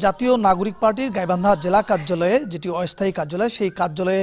জাতীয় নাগরিক পার্টির গাইবান্ধা জেলা কার্যালয়ে, যেটি অস্থায়ী কার্যালয়, সেই কার্যালয়ে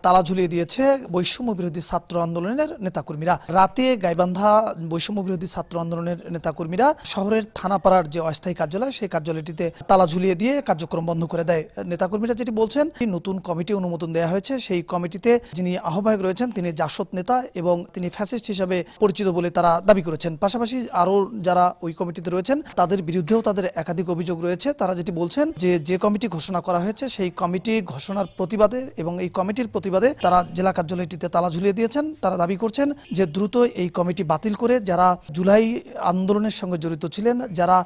তালা ঝুলিয়ে দিয়েছে বৈষম্য বিরোধী ছাত্র আন্দোলনের নেতাকর্মীরা। রাতে গাইবান্ধা বৈষম্য বিরোধী ছাত্র আন্দোলনের নেতাকর্মীরা শহরের থানাপাড়ার যে অস্থায়ী কার্যালয়, সেই কার্যালয়টিতে তালা ঝুলিয়ে দিয়ে কার্যক্রম বন্ধ করে দেয়। নেতাকর্মীরা যেটি বলছেন, নতুন কমিটি অনুমোদন দেওয়া হয়েছে। সেই কমিটিতে যিনি আহ্বায়ক রয়েছেন তিনি জাসদ নেতা এবং তিনি ফ্যাসিস্ট হিসাবে পরিচিত বলে তারা দাবি করেছেন। পাশাপাশি আরও যারা ওই কমিটিতে রয়েছেন তাদের বিরুদ্ধেও তাদের একাধিক অভিযোগ রয়েছে। তারা যেটি বলছেন যে কমিটি ঘোষণা করা হয়েছে সেই কমিটি ঘোষণার প্রতিবাদে এবং এই কমিটির প্রতিবাদে তারা জেলা কার্যালয়টিতে তালা ঝুলিয়ে দিয়েছেন। তারা দাবি করছেন যে দ্রুত এই কমিটি বাতিল করে যারা জুলাই আন্দোলনের সঙ্গে জড়িত ছিলেন, যারা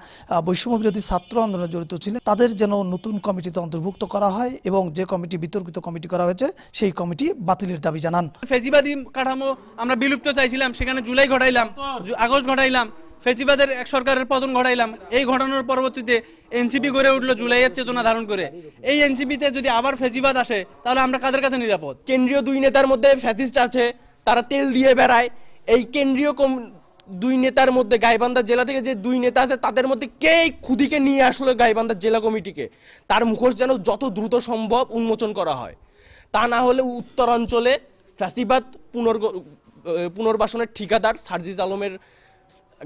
বৈষম্য বিরোধী ছাত্র আন্দোলনে জড়িত ছিলেন, তাদের যেন নতুন কমিটিতে অন্তর্ভুক্ত করা হয় এবং যে কমিটি বিতর্কিত কমিটি করা হয়েছে সেই কমিটি বাতিলের দাবি জানান। ফেজিবাদী কাঠামো আমরা বিলুপ্ত চাইছিলাম, সেখানে জুলাই ঘটাইলাম, আগস্ট ঘটাইলাম, ফেজিবাদের এক সরকারের পতন ঘটাইলাম। এই ঘটনার পরবর্তীতে এনসিপি গড়ে উঠলো জুলাইয়ের চেতনা ধারণ করে। এই এনসিপিতে যদি আবার ফেজিবাদ আসে তাহলে আমরা কাদের কাছে নিরাপদ? কেন্দ্রীয় দুই নেতার মধ্যে ফ্যাসিস্ট আছে, তারা তেল দিয়ে বেড়ায়। এই কেন্দ্রীয় দুই নেতার মধ্যে গাইবান্ধা জেলা থেকে যে দুই নেতা আছে তাদের মধ্যে কে খুদিকে নিয়ে আসলো গাইবান্ধা জেলা কমিটিকে, তার মুখোশ যেন যত দ্রুত সম্ভব উন্মোচন করা হয়। তা না হলে উত্তরাঞ্চলে ফ্যাসিবাদ পুনর্বাসনের ঠিকাদার সার্জিস আলমের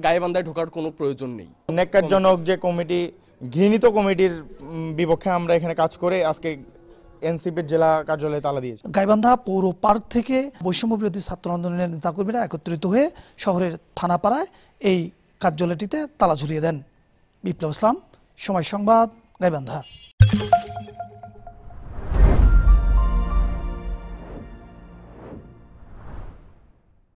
গাইবান্ধায় ঢোকার কোনো প্রয়োজন নেই। ন্যাক্কারজনক যে কমিটি, ঘৃণিত কমিটির বিপক্ষে আমরা এখানে কাজ করে আজকে এনসিপির জেলা কার্যালয়ে তালা দিয়েছে। গাইবান্ধা পৌর পার্ক থেকে বৈষম্য বিরোধী ছাত্র আন্দোলনের নেতাকর্মীরা একত্রিত হয়ে শহরের থানাপাড়ায় এই কার্যালয়টিতে তালা ঝুলিয়ে দেন। বিপ্লব ইসলাম, সময় সংবাদ, গাইবান্ধা।